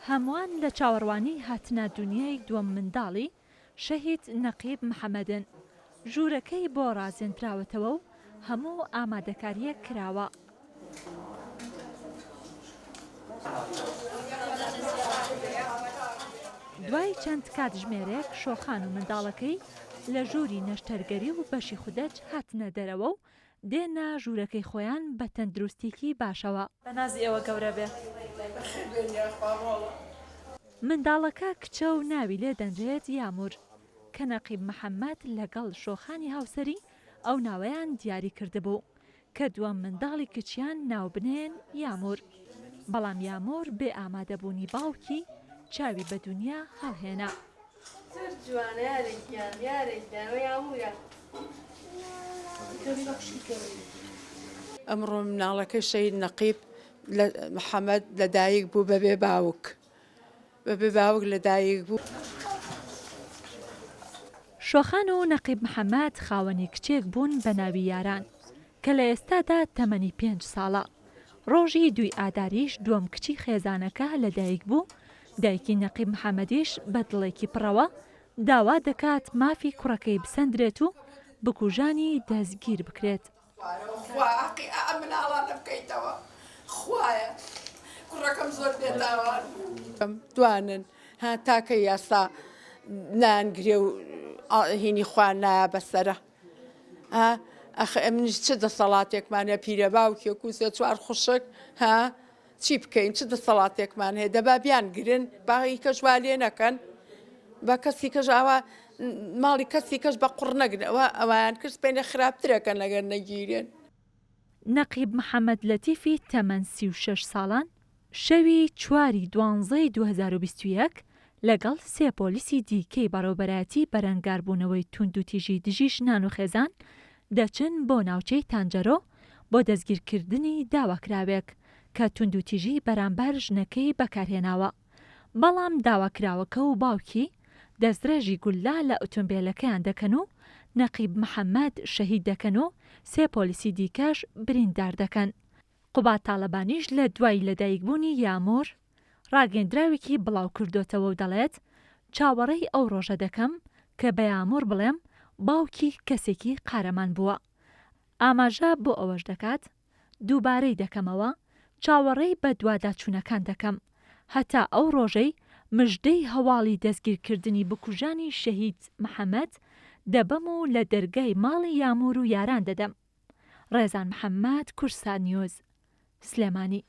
هەمووان لە چاوەڕوانی هاتنە دنیای دووەم منداڵی شەهید نەقیب محەممەدن. ژوورەکەی بۆ ڕازێنراوەتەوە و هەموو ئامادەکاریەک کراوە. دوای چەند کاتژمێرێک شۆخان و منداڵەکەی لە ژووری نەشتەرگەری و بەشی خودەج هاتنە دەرەوە و دێنە ژوورەکەی خۆیان بە تەندروستێکی باشەوە. بەنازی ئێوە گەورە بێ. منداڵەکە کچە و ناوی لێ دەنرێت یامور کە نەقیب محەممەد لەگەڵ شۆخانی هاوسەری ئەو ناوەیان دیاری کردبوو کە دووەم منداڵی کچیان ناوبنێن یامور. بەڵام یامور بێ ئامادەبوونی باوکی چاوی بە دنیا هەڵهێنا. ئەمڕۆ مناڵەکەی شەهید نەقیب محەممەد لەدایک بوو بەبێ باوک لەدایک بوو. شۆخان و نەقیب محەممەد خاوەنی کچێک بوون بە ناوی یاران کە لە ئێستادا تەمەنی 5 ساڵە. ڕۆژی 2 ئاداریش دووەم کچی خێزانەکە لەدایک بوو. دایکی نەقیب محەممەدیش بە دڵێکی پڕەوە داوا دەکات مافی کوڕەکەی بسەندرێت و بکوژانی دەستگیر بکرێت. کوڕەکەم زۆر بێتاوان دوانن ها تاکە یاسا نانگرێ و هینی خوان نایە بەسەرە. منیش چ دەسەڵاتێکمانە پیرە باوکێک و 3-4 خوشک ها چی بکەین چ دەسەڵاتێکمان هەیە دەبا بیان گرن باغی کەش وا لێ نەکەن بە کەسی کەش ئاوا ماڵی کەسی کەش بە قوڕ نەگرنەوە ئەویان کرد پێینە خراپترەکەن لەگەر نەگیرێن. نەقیب محەممەد لەتیفی تەمەن 36 ساڵان شەوی 4/12/2021 لەگەڵ 3 پۆلیسی دیکەی بەڕێوەبەرایەتی بەرەنگاربوونەوەی توند و تیژی دژی شنان و خێزان دەچن بۆ ناوچەی تانجەرۆ بۆ دەستگیرکردنی داواکراوێک کە توند و تیژی بەرامبەر ژنەکەی بەکارهێناوە. بەڵام داواکراوەکە و باوکی دەستدرێژی گولا لە ئۆتۆمبیلەکەیان دەکەن و نەقیب محەممەد شەهید دەکەن و 3 پۆلیسی دیکەش بریندار دەکەن. قوبات تاڵەبانیش لە دوای لەدایکبوونی یامور ڕاگەیەندراوێکی بڵاو کردوتەوە و دەڵێت چاوەڕێی ئەو ڕۆژە دەکەم کە بە یامور بڵێم باوکی کەسێکی قارەمان بووە. ئاماژە بۆ ئەوەش دەکات دووبارەی دەکەمەوە چاوەڕێی بە دوواداچوونەکان دەکەم هەتا ئەو ڕۆژەی مژدەی هەواڵی دەستگیرکردنی بکوژانی شەهید محەممەد دەبەم و لە دەرگای ماڵی یامور و یاران دەدەم. ڕێزان محەممەد، کورسان نیوز، سلێمانی.